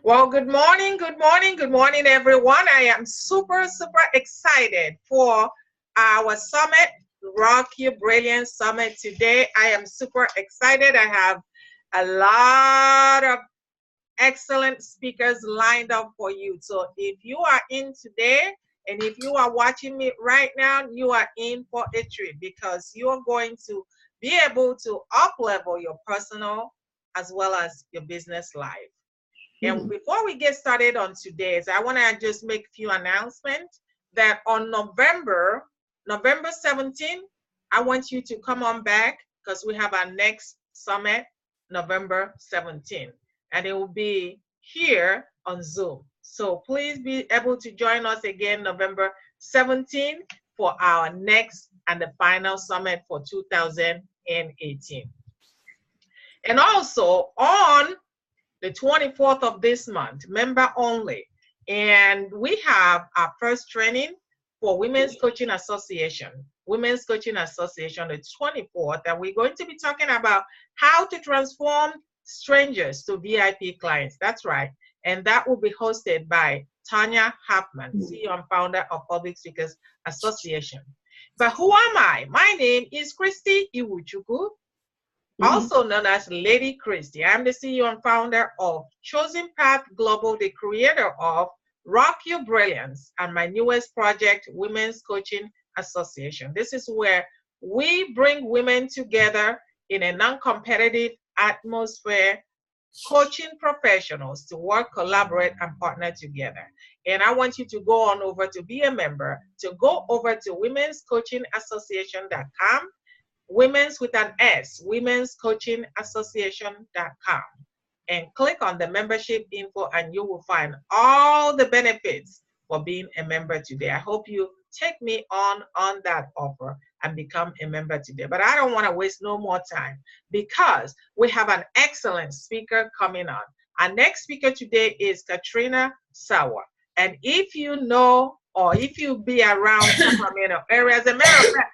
Well, good morning, good morning, good morning, everyone. I am super, super excited for our summit, Rock Your Brilliance Summit today. I am super excited. I have a lot of excellent speakers lined up for you. So if you are in today and if you are watching me right now, you are in for a treat because you are going to be able to up level your personal as well as your business life. And Mhm. before we get started on today's, I want to just make a few announcements that on November 17th, I want you to come on back because we have our next summit, November 17th, and it will be here on Zoom. So please be able to join us again November 17th for our next and the final summit for 2018. And also on the 24th of this month, member only. And we have our first training for Women's Coaching Association. Women's Coaching Association, the 24th, and we're going to be talking about how to transform strangers to VIP clients. That's right. And that will be hosted by Tanya Hartman, CEO and founder of Public Speakers Association. But who am I? My name is Christy Iwuchukwu, also known as Lady Christie. I'm the CEO and founder of Chosen Path Global, the creator of Rock Your Brilliance, and my newest project, Women's Coaching Association. This is where we bring women together in a non-competitive atmosphere, coaching professionals to work, collaborate, and partner together. And I want you to go on over to be a member, to go over to womenscoachingassociation.com, women's with an S, womenscoachingassociation.com, and click on the membership info and you will find all the benefits for being a member today. I hope you take me on that offer and become a member today. But I don't want to waste no more time because we have an excellent speaker coming on. Our next speaker today is Katrina Sawa. And if you know or if you be around Sacramento area, as a matter of fact,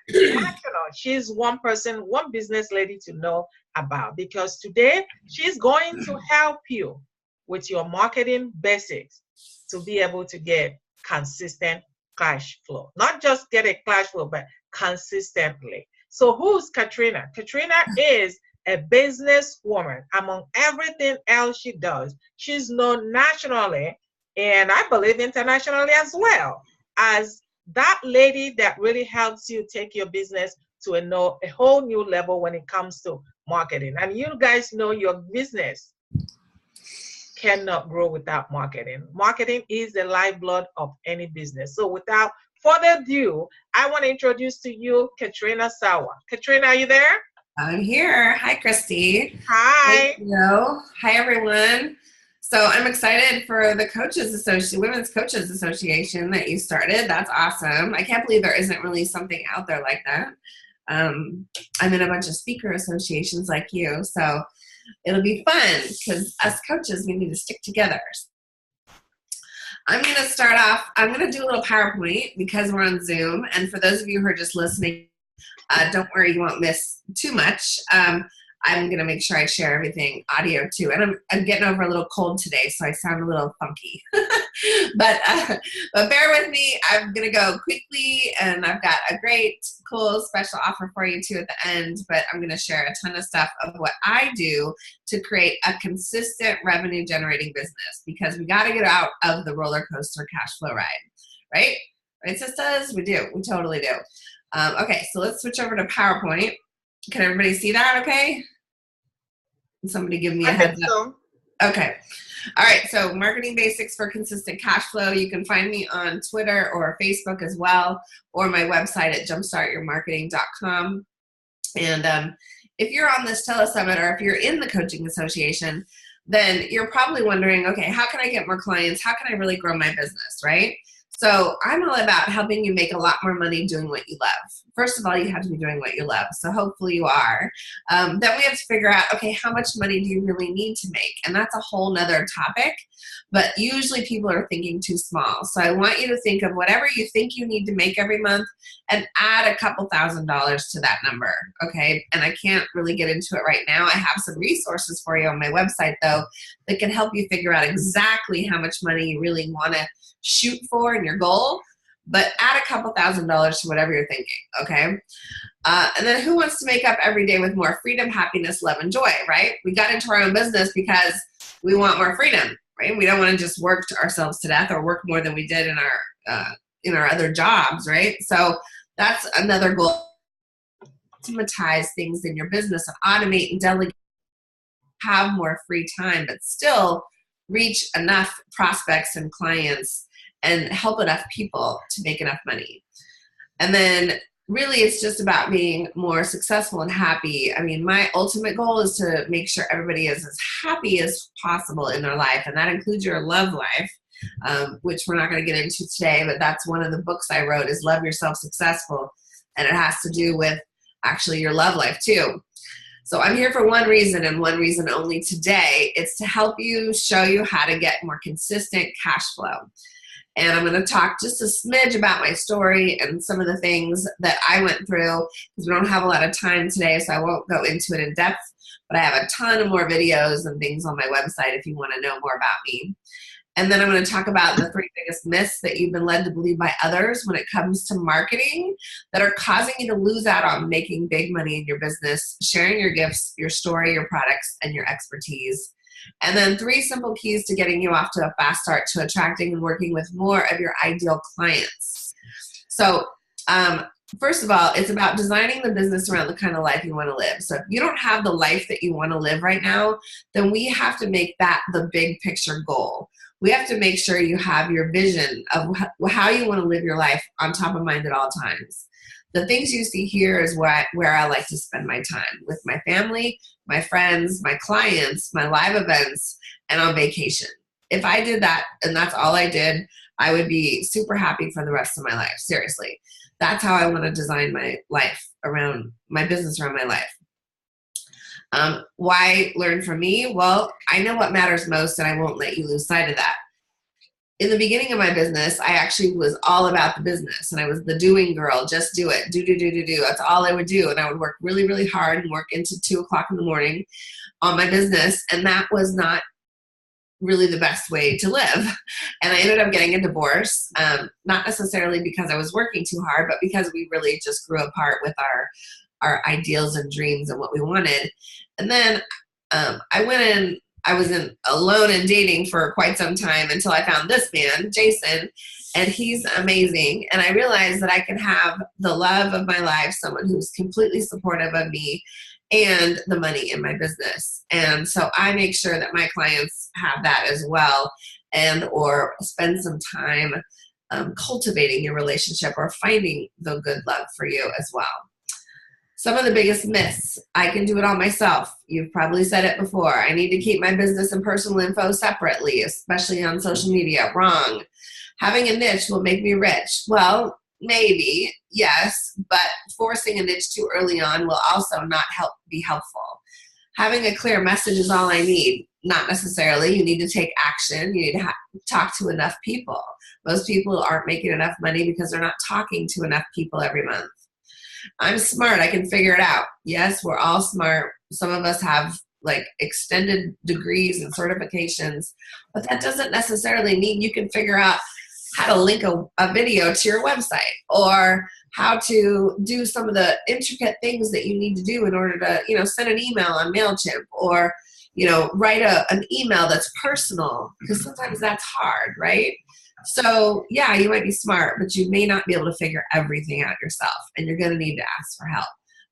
she's one person, one business lady to know about because today she's going to help you with your marketing basics to be able to get consistent cash flow. Not just get a cash flow, but consistently. So who's Katrina? Katrina is a businesswoman. Among everything else she does, she's known nationally and I believe internationally as well as that lady that really helps you take your business to a whole new level when it comes to marketing. And you guys know your business cannot grow without marketing. Marketing is the lifeblood of any business. So without further ado, I want to introduce to you Katrina Sawa. Katrina, are you there? I'm here. Hi, Christy. Hi. Thank you. Hi, everyone. So I'm excited for the Women's Coaches Association that you started. That's awesome. I can't believe there isn't really something out there like that. I'm in a bunch of speaker associations like you, so it'll be fun because us coaches, we need to stick together. I'm going to start off, I'm going to do a little PowerPoint because we're on Zoom. And for those of you who are just listening, don't worry, you won't miss too much. I'm going to make sure I share everything audio too. And I'm getting over a little cold today, so I sound a little funky. but bear with me. I'm going to go quickly, and I've got a great, cool special offer for you too at the end. But I'm going to share a ton of stuff of what I do to create a consistent revenue-generating business because we got to get out of the roller coaster cash flow ride, right? Right, sisters? We do. We totally do. Okay, so let's switch over to PowerPoint. Can everybody see that okay? Somebody give me a heads up. So. Okay. All right, so marketing basics for consistent cash flow. You can find me on Twitter or Facebook as well, or my website at jumpstartyourmarketing.com. And if you're on this telesummit or if you're in the coaching association, then you're probably wondering, okay, how can I get more clients? How can I really grow my business, right? So I'm all about helping you make a lot more money doing what you love. First of all, you have to be doing what you love. So hopefully you are. Then we have to figure out, okay, how much money do you really need to make? And that's a whole nother topic. But usually people are thinking too small. So I want you to think of whatever you think you need to make every month and add a couple $1,000s to that number, okay? And I can't really get into it right now. I have some resources for you on my website, though, that can help you figure out exactly how much money you really want to shoot for in your goal, but add a couple $1,000s to whatever you're thinking, okay? And then who wants to make up every day with more freedom, happiness, love, and joy, right? We got into our own business because we want more freedom, right? We don't want to just work ourselves to death or work more than we did in our other jobs, right? So that's another goal. Automatize things in your business and automate and delegate, have more free time, but still reach enough prospects and clients and help enough people to make enough money. And then really it's just about being more successful and happy. I mean, my ultimate goal is to make sure everybody is as happy as possible in their life, and that includes your love life, which we're not going to get into today, but that's one of the books I wrote is Love Yourself Successful, and it has to do with actually your love life too. So I'm here for one reason and one reason only today. It's to help you, show you how to get more consistent cash flow. And I'm going to talk just a smidge about my story and some of the things that I went through, because we don't have a lot of time today, so I won't go into it in depth. But I have a ton of more videos and things on my website if you want to know more about me. And then I'm going to talk about the 3 biggest myths that you've been led to believe by others when it comes to marketing that are causing you to lose out on making big money in your business, sharing your gifts, your story, your products, and your expertise. And then 3 simple keys to getting you off to a fast start to attracting and working with more of your ideal clients. So first of all, it's about designing the business around the kind of life you want to live. So if you don't have the life that you want to live right now, then we have to make that the big picture goal. We have to make sure you have your vision of how you want to live your life on top of mind at all times. The things you see here is where I like to spend my time, with my family, my friends, my clients, my live events, and on vacation. If I did that and that's all I did, I would be super happy for the rest of my life. Seriously. That's how I want to design my life around my business, around my life. Why learn from me? Well, I know what matters most, and I won't let you lose sight of that. In the beginning of my business, I actually was all about the business, and I was the doing girl. Just do it. Do. That's all I would do. And I would work really, really hard and work into 2 o'clock in the morning on my business. And that was not really the best way to live. And I ended up getting a divorce, not necessarily because I was working too hard, but because we really just grew apart with our ideals and dreams and what we wanted. And then I was alone and dating for quite some time until I found this man, Jason, and he's amazing. And I realized that I can have the love of my life, someone who's completely supportive of me, and the money in my business. And so I make sure that my clients have that as well, and or spend some time cultivating your relationship or finding the good love for you as well. Some of the biggest myths: I can do it all myself. You've probably said it before. I need to keep my business and personal info separately, especially on social media. Wrong. Having a niche will make me rich. Well, maybe, yes, but forcing a niche too early on will also not be helpful. Having a clear message is all I need. Not necessarily. You need to take action. You need to talk to enough people. Most people aren't making enough money because they're not talking to enough people every month. I'm smart. I can figure it out. Yes, we're all smart. Some of us have like extended degrees and certifications, but that doesn't necessarily mean you can figure out how to link a video to your website, or how to do some of the intricate things that you need to do in order to, send an email on MailChimp, or, write an email that's personal, because sometimes that's hard, right? So yeah, you might be smart, but you may not be able to figure everything out yourself, and you're going to need to ask for help.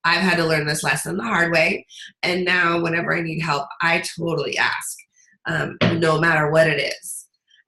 I've had to learn this lesson the hard way, and now whenever I need help, I totally ask, no matter what it is.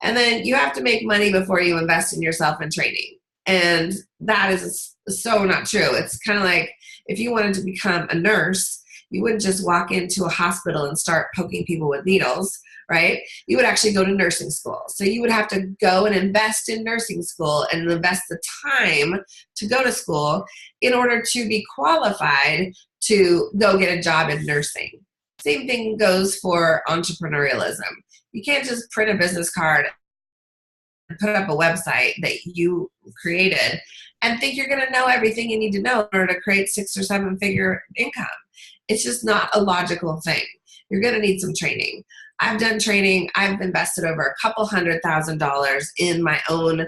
And then you have to make money before you invest in yourself and training. And that is so not true. It's kind of like if you wanted to become a nurse, You wouldn't just walk into a hospital and start poking people with needles, right? You would actually go to nursing school. So you would have to go and invest in nursing school and invest the time to go to school in order to be qualified to go get a job in nursing. Same thing goes for entrepreneurialism. You can't just print a business card and put up a website that you created and think you're going to know everything you need to know in order to create 6 or 7 figure income. It's just not a logical thing. You're going to need some training. I've done training. I've invested over a couple $100,000 in my own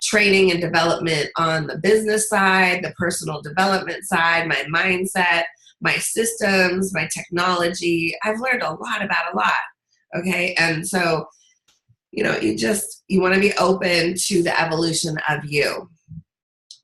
training and development on the business side, the personal development side, my mindset, my systems, my technology. I've learned a lot about a lot. Okay. And so, you want to be open to the evolution of you.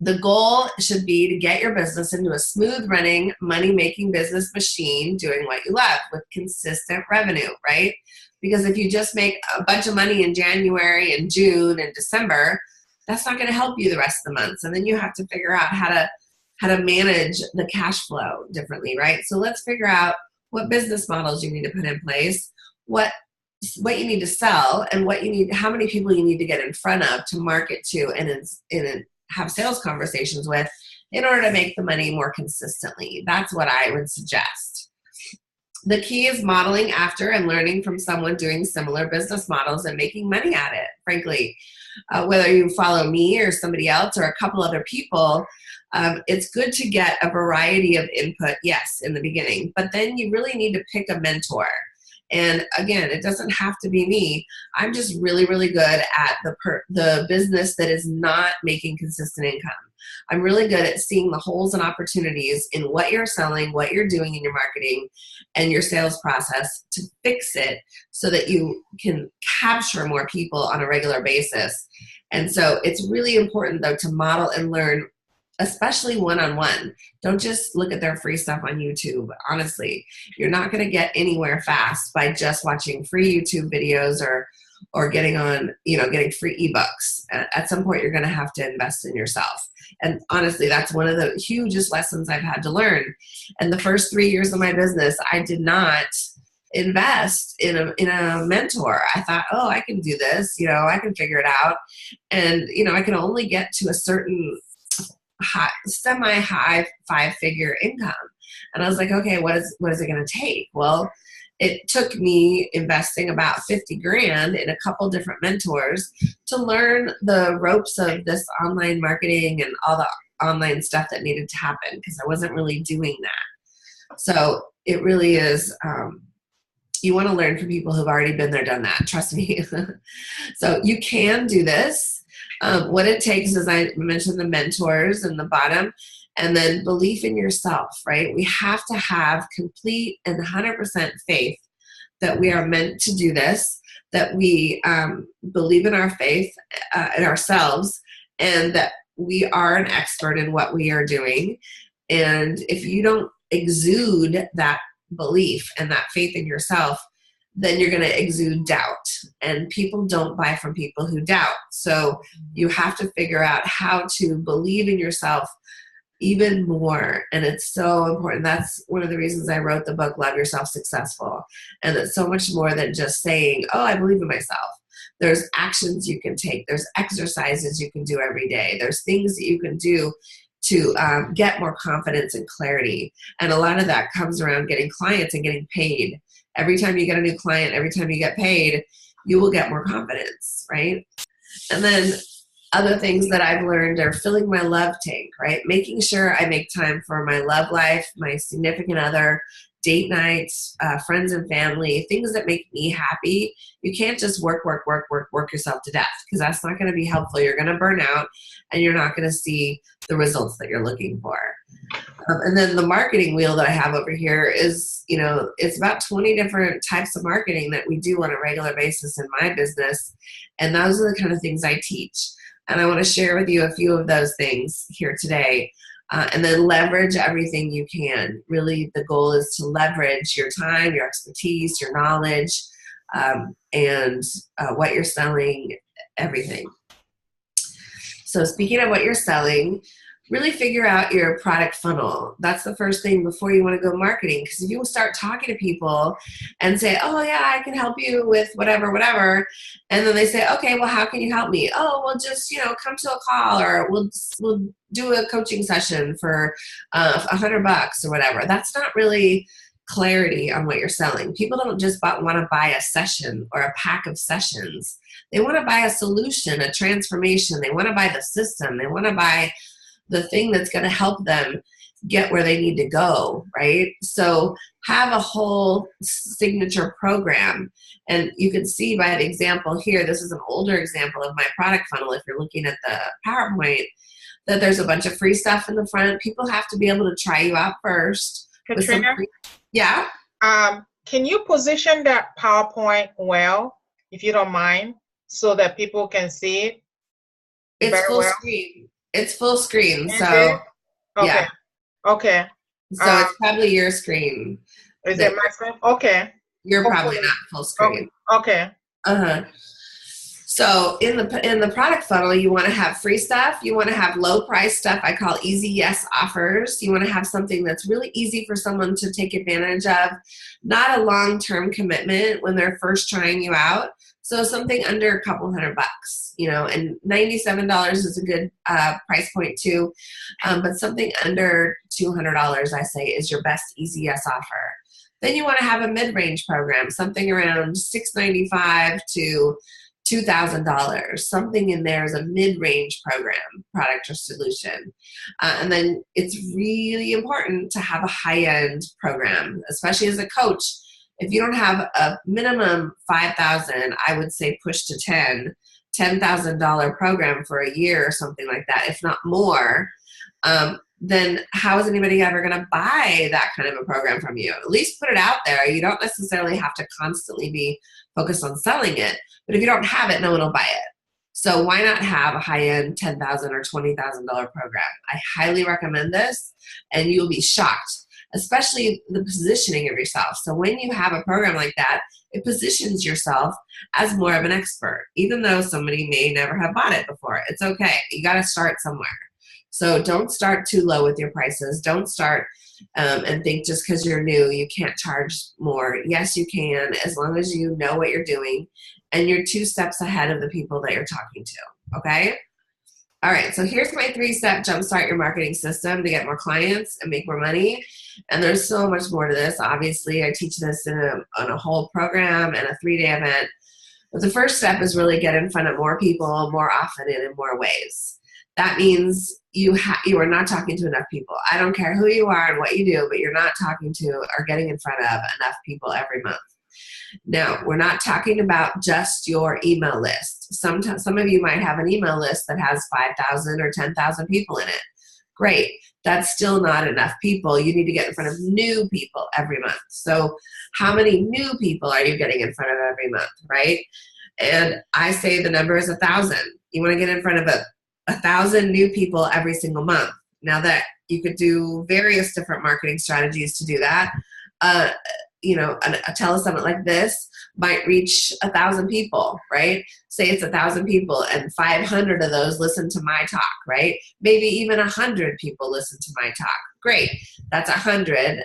The goal should be to get your business into a smooth running, money-making business machine doing what you love with consistent revenue, right? Because if you just make a bunch of money in January and June and December, that's not going to help you the rest of the months. And then you have to figure out how to manage the cash flow differently, right? So let's figure out what business models you need to put in place, what you need to sell, and how many people you need to get in front of to market to and have sales conversations with in order to make the money more consistently. That's what I would suggest. The key is modeling after and learning from someone doing similar business models and making money at it, frankly. Whether you follow me or somebody else or a couple other people, it's good to get a variety of input, yes, in the beginning, but then you really need to pick a mentor. And again, it doesn't have to be me. I'm just really, really good at the business that is not making consistent income. I'm really good at seeing the holes and opportunities in what you're selling, what you're doing in your marketing and your sales process to fix it so that you can capture more people on a regular basis. And so it's really important, though, to model and learn, especially one-on-one. Don't just look at their free stuff on YouTube. Honestly, you're not going to get anywhere fast by just watching free YouTube videos or getting free ebooks. At some point, you're going to have to invest in yourself. And honestly, that's one of the hugest lessons I've had to learn. And the first 3 years of my business, I did not invest in a mentor. I thought, oh, I can do this. I can figure it out. And, I can only get to a certain semi-high 5-figure income. And I was like, okay, what is it going to take? Well, it took me investing about $50,000 in a couple different mentors to learn the ropes of this online marketing and all the online stuff that needed to happen, because I wasn't really doing that. So it really is, you want to learn from people who've already been there, done that. Trust me. So you can do this. What it takes is, I mentioned the mentors in the bottom, and then belief in yourself, right? We have to have complete and 100% faith that we are meant to do this, that we believe in our faith, in ourselves, and that we are an expert in what we are doing. And if you don't exude that belief and that faith in yourself, then you're going to exude doubt. And people don't buy from people who doubt. So you have to figure out how to believe in yourself even more. And it's so important. That's one of the reasons I wrote the book, Love Yourself Successful. And it's so much more than just saying, oh, I believe in myself. There's actions you can take. There's exercises you can do every day. There's things that you can do to get more confidence and clarity. And a lot of that comes around getting clients and getting paid. Every time you get a new client, every time you get paid, you will get more confidence, right? And then other things that I've learned are filling my love tank, right? Making sure I make time for my love life, my significant other, date nights, friends and family, things that make me happy. You can't just work yourself to death, because that's not going to be helpful. You're going to burn out and you're not going to see the results that you're looking for. And then the marketing wheel that I have over here is, it's about 20 different types of marketing that we do on a regular basis in my business. And those are the kind of things I teach. And I want to share with you a few of those things here today. And then leverage everything you can. Really, the goal is to leverage your time, your expertise, your knowledge, and what you're selling, everything. So speaking of what you're selling, really figure out your product funnel. That's the first thing before you want to go marketing. Because if you start talking to people and say, oh yeah, I can help you with whatever, whatever. And then they say, okay, well, how can you help me? Oh, well, just, come to a call, or we'll do a coaching session for $100 or whatever. That's not really clarity on what you're selling. People don't just want to buy a session or a pack of sessions. They want to buy a solution, a transformation. They want to buy the system. They want to buy the thing that's going to help them get where they need to go, right? So have a whole signature program. And you can see by the example here, this is an older example of my product funnel. If you're looking at the PowerPoint, that there's a bunch of free stuff in the front. People have to be able to try you out first. Katrina, yeah. Can you position that PowerPoint well, if you don't mind, so that people can see it? It's full screen. It's full screen. Is so it? Okay. Yeah. Okay. So it's probably your screen. Is it my screen? Okay. You're probably not full screen. Okay. So in the product funnel, you want to have free stuff. You want to have low price stuff. I call easy yes offers. You want to have something that's really easy for someone to take advantage of, not a long-term commitment when they're first trying you out. So something under a couple $100, and $97 is a good price point too. But something under $200, I say, is your best easy yes offer. Then you want to have a mid-range program, something around $695 to $2,000. Something in there is a mid-range program, product or solution. And then it's really important to have a high-end program, especially as a coach. If you don't have a minimum $5,000, I would say push to $10,000 program for a year or something like that, if not more. Then how is anybody ever going to buy that kind of a program from you? At least put it out there. You don't necessarily have to constantly be focused on selling it, but if you don't have it, no one will buy it. So why not have a high-end $10,000 or $20,000 program? I highly recommend this, and you'll be shocked, especially the positioning of yourself. So when you have a program like that, it positions yourself as more of an expert, even though somebody may never have bought it before. It's okay. You got to start somewhere. So don't start too low with your prices. Don't start and think just because you're new, you can't charge more. Yes, you can, as long as you know what you're doing and you're 2 steps ahead of the people that you're talking to, okay? All right, so here's my 3-step jumpstart your marketing system to get more clients and make more money. And there's so much more to this. Obviously, I teach this on a whole program and a 3-day event. But the first step is really get in front of more people more often and in more ways. That means you are not talking to enough people. I don't care who you are and what you do, but you're not talking to or getting in front of enough people every month. Now, we're not talking about just your email list. Some of you might have an email list that has 5,000 or 10,000 people in it. Great. That's still not enough people. You need to get in front of new people every month. So how many new people are you getting in front of every month, right? And I say the number is 1,000. You want to get in front of 1,000 new people every single month. Now that you could do various different marketing strategies to do that. A telesummit like this might reach 1,000 people, right? Say it's 1,000 people and 500 of those listen to my talk, right? Maybe even 100 people listen to my talk. Great. That's 100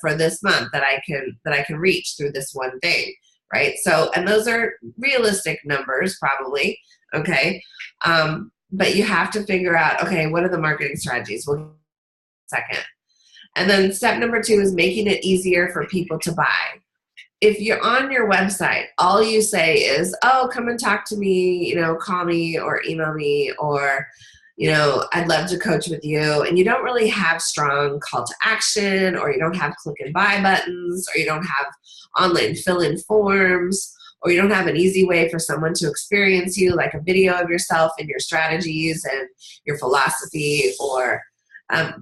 for this month that I can reach through this one thing, right? So, and those are realistic numbers probably, okay? But you have to figure out, okay, what are the marketing strategies? We'll get to that in a second. And then step number 2 is making it easier for people to buy. If you're on your website, all you say is, oh, come and talk to me, call me or email me, or, I'd love to coach with you. And you don't really have strong call to action, or you don't have click and buy buttons, or you don't have online fill-in forms, or you don't have an easy way for someone to experience you, like a video of yourself and your strategies and your philosophy, or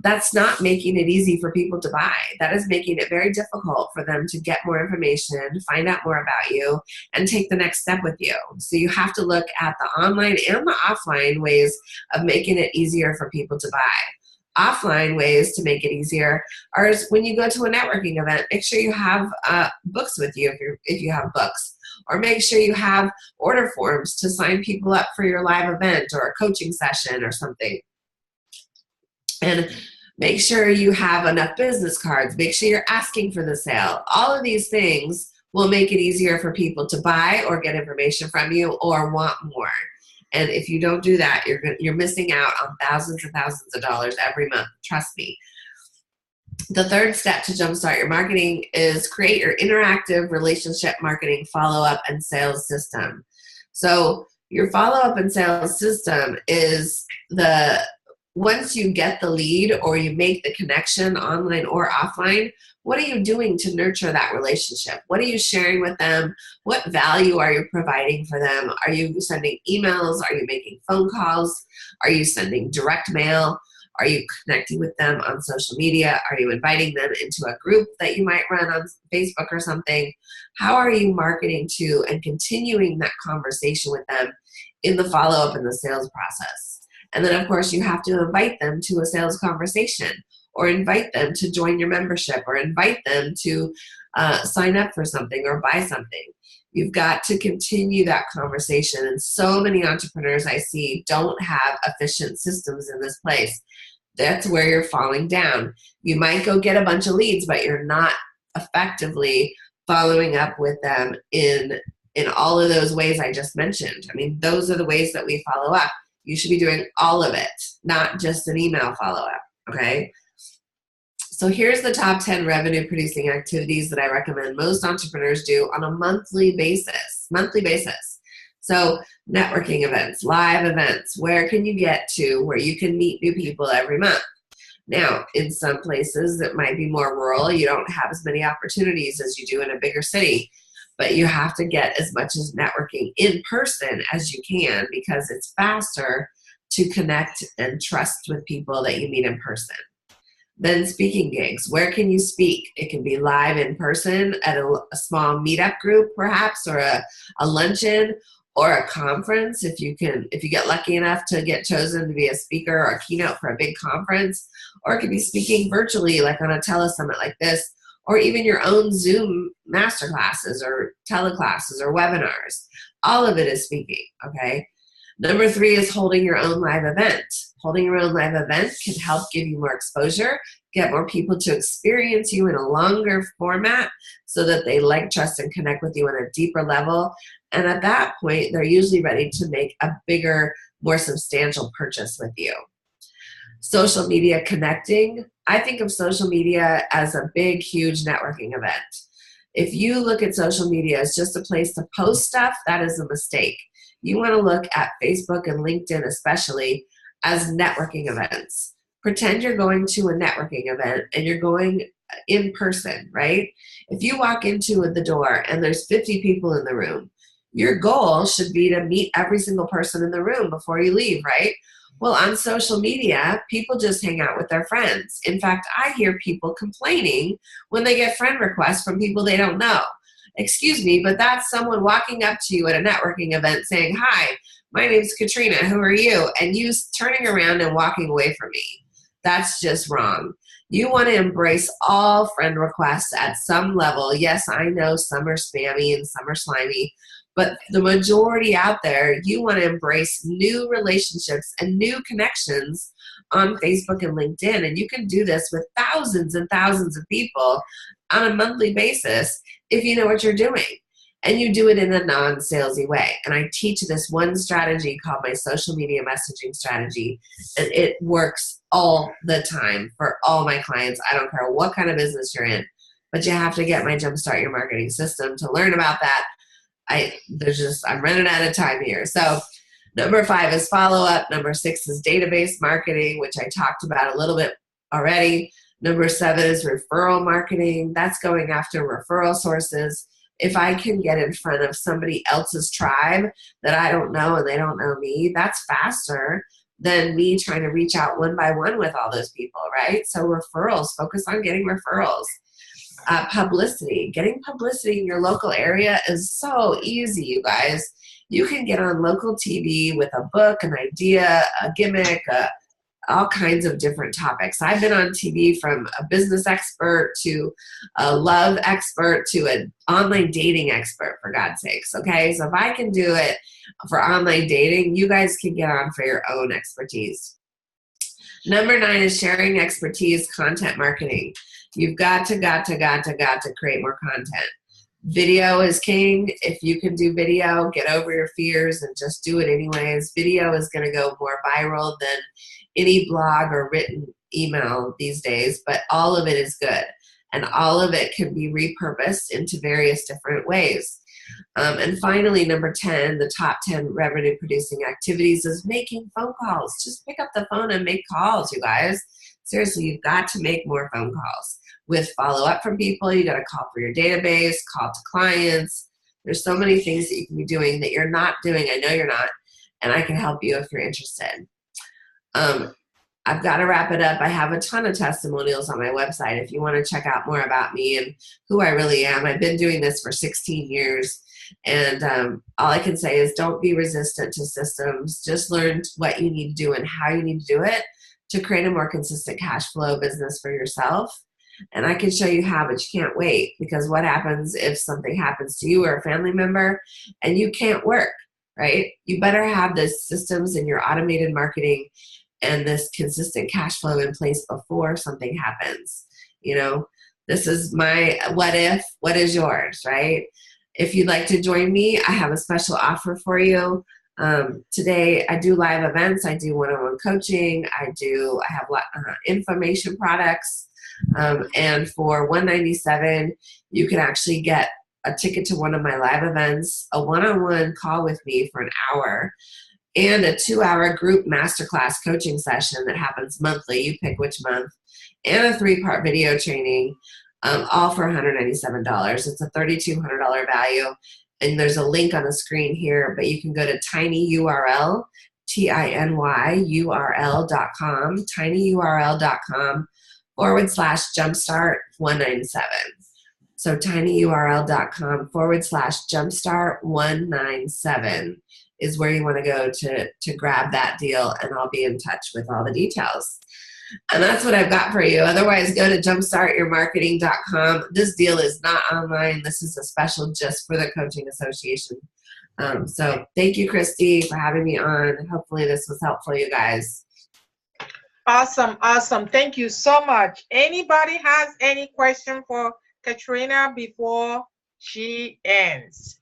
that's not making it easy for people to buy. That is making it very difficult for them to get more information, find out more about you, and take the next step with you. So you have to look at the online and the offline ways of making it easier for people to buy. Offline ways to make it easier are when you go to a networking event, make sure you have books with you if you have books. Or make sure you have order forms to sign people up for your live event or a coaching session or something. And make sure you have enough business cards. Make sure you're asking for the sale. All of these things will make it easier for people to buy or get information from you or want more. And if you don't do that, you're missing out on thousands and thousands of dollars every month. Trust me. The third step to jumpstart your marketing is create your interactive relationship marketing follow-up and sales system. So your follow-up and sales system is once you get the lead or you make the connection online or offline, what are you doing to nurture that relationship? What are you sharing with them? What value are you providing for them? Are you sending emails? Are you making phone calls? Are you sending direct mail? Are you connecting with them on social media? Are you inviting them into a group that you might run on Facebook or something? How are you marketing to and continuing that conversation with them in the follow-up and the sales process? And then, of course, you have to invite them to a sales conversation, or invite them to join your membership, or invite them to sign up for something or buy something. You've got to continue that conversation. And so many entrepreneurs I see don't have efficient systems in this place. That's where you're falling down. You might go get a bunch of leads, but you're not effectively following up with them in all of those ways I just mentioned. I mean, those are the ways that we follow up. You should be doing all of it, not just an email follow-up, okay? So here's the top 10 revenue producing activities that I recommend most entrepreneurs do on a monthly basis. So networking events, live events, where can you get to where you can meet new people every month? Now, in some places that might be more rural, you don't have as many opportunities as you do in a bigger city, but you have to get as much as networking in person as you can, because it's faster to connect and trust with people that you meet in person. Then speaking gigs. Where can you speak? It can be live in person at a small meetup group, perhaps, or a luncheon, or a conference if you get lucky enough to get chosen to be a speaker or a keynote for a big conference. Or it could be speaking virtually, like on a telesummit like this, or even your own Zoom masterclasses or teleclasses or webinars. All of it is speaking, okay? Number 3 is holding your own live event. Holding your own live event can help give you more exposure, get more people to experience you in a longer format so that they like, trust, and connect with you on a deeper level. And at that point, they're usually ready to make a bigger, more substantial purchase with you. Social media connecting. I think of social media as a big, huge networking event. If you look at social media as just a place to post stuff, that is a mistake. You want to look at Facebook and LinkedIn especially as networking events. Pretend you're going to a networking event and you're going in person, right? If you walk into the door and there's 50 people in the room, your goal should be to meet every single person in the room before you leave, right? Well, on social media, people just hang out with their friends. In fact, I hear people complaining when they get friend requests from people they don't know. Excuse me, but that's someone walking up to you at a networking event saying, "Hi, my name's Katrina, who are you?" And you turning around and walking away from me. That's just wrong. You want to embrace all friend requests at some level. Yes, I know some are spammy and some are slimy, but the majority out there, you want to embrace new relationships and new connections on Facebook and LinkedIn. And you can do this with thousands and thousands of people on a monthly basis if you know what you're doing. And you do it in a non-salesy way. And I teach this one strategy called my social media messaging strategy. And it works all the time for all my clients. I don't care what kind of business you're in, but you have to get my Jumpstart Your Marketing system to learn about that. I'm running out of time here. So number 5 is follow-up. Number 6 is database marketing, which I talked about a little bit already. Number 7 is referral marketing. That's going after referral sources. If I can get in front of somebody else's tribe that I don't know and they don't know me, that's faster than me trying to reach out one by one with all those people, right? So referrals, focus on getting referrals. Publicity. Getting publicity in your local area is so easy, you guys. You can get on local TV with a book, an idea, a gimmick, all kinds of different topics. I've been on TV from a business expert to a love expert to an online dating expert, for God's sakes, okay? So if I can do it for online dating, you guys can get on for your own expertise. Number 9 is sharing expertise, content marketing. You've got to create more content. Video is king. If you can do video, get over your fears and just do it anyways. Video is going to go more viral than any blog or written email these days, but all of it is good. And all of it can be repurposed into various different ways. And finally, number 10, the top 10 revenue producing activities is making phone calls. Just pick up the phone and make calls, you guys. Seriously, you've got to make more phone calls with follow-up from people. You got to call for your database, call to clients. There's so many things that you can be doing that you're not doing. I know you're not, and I can help you if you're interested. I've got to wrap it up. I have a ton of testimonials on my website if you want to check out more about me and who I really am. I've been doing this for 16 years, and all I can say is don't be resistant to systems. Just learn what you need to do and how you need to do it to create a more consistent cash flow business for yourself. And I can show you how, but you can't wait, because what happens if something happens to you or a family member and you can't work, right? You better have the systems in your automated marketing and this consistent cash flow in place before something happens. You know, this is my what if, what is yours, right? If you'd like to join me, I have a special offer for you. Today I do live events, I do one-on-one coaching, I have information products, and for $197 you can actually get a ticket to one of my live events, a one-on-one call with me for an hour, and a 2-hour group masterclass coaching session that happens monthly. You pick which month, and a 3-part video training, all for $197. It's a $3,200 value, and there's a link on the screen here, but you can go to tinyurl, tinyurl.com, tinyurl.com/jumpstart 197. So tinyurl.com/jumpstart 197 is where you want to go to grab that deal, and I'll be in touch with all the details. And that's what I've got for you. Otherwise, go to jumpstartyourmarketing.com. This deal is not online. This is a special just for the Coaching Association. So thank you, Christy, for having me on. Hopefully this was helpful, you guys. Awesome, awesome. Thank you so much. Anybody has any question for Katrina before she ends?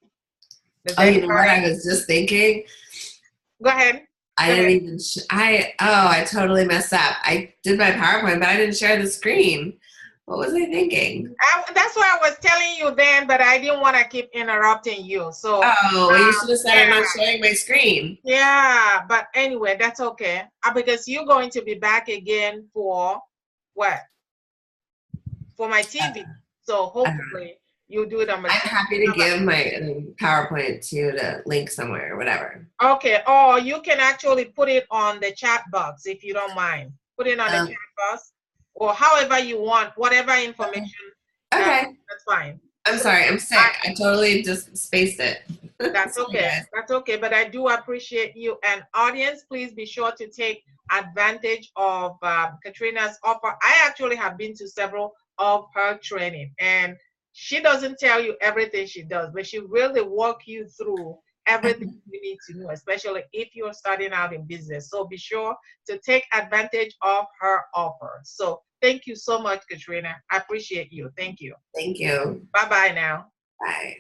Oh, you know what I was just thinking? Go ahead. I totally messed up. I did my PowerPoint, but I didn't share the screen. What was I thinking? That's what I was telling you then, but I didn't want to keep interrupting you. So you should have said I'm not sharing my screen. Yeah, but anyway, that's okay. Because you're going to be back again for what? For my TV. So hopefully you'll do it on my I'm happy to give my PowerPoint to you to link somewhere or whatever. Okay, or you can actually put it on the chat box if you don't mind. Put it on the chat box or however you want, whatever information. Okay. That's fine. I'm sorry, I'm sick. I totally just spaced it. That's okay. That's okay. But I do appreciate you. And audience, please be sure to take advantage of Katrina's offer. I actually have been to several of her training, and she doesn't tell you everything she does, but she really walk you through everything you need to know, especially if you're starting out in business. So be sure to take advantage of her offer. So thank you so much, Katrina. I appreciate you. Thank you. Thank you. Bye-bye now. Bye.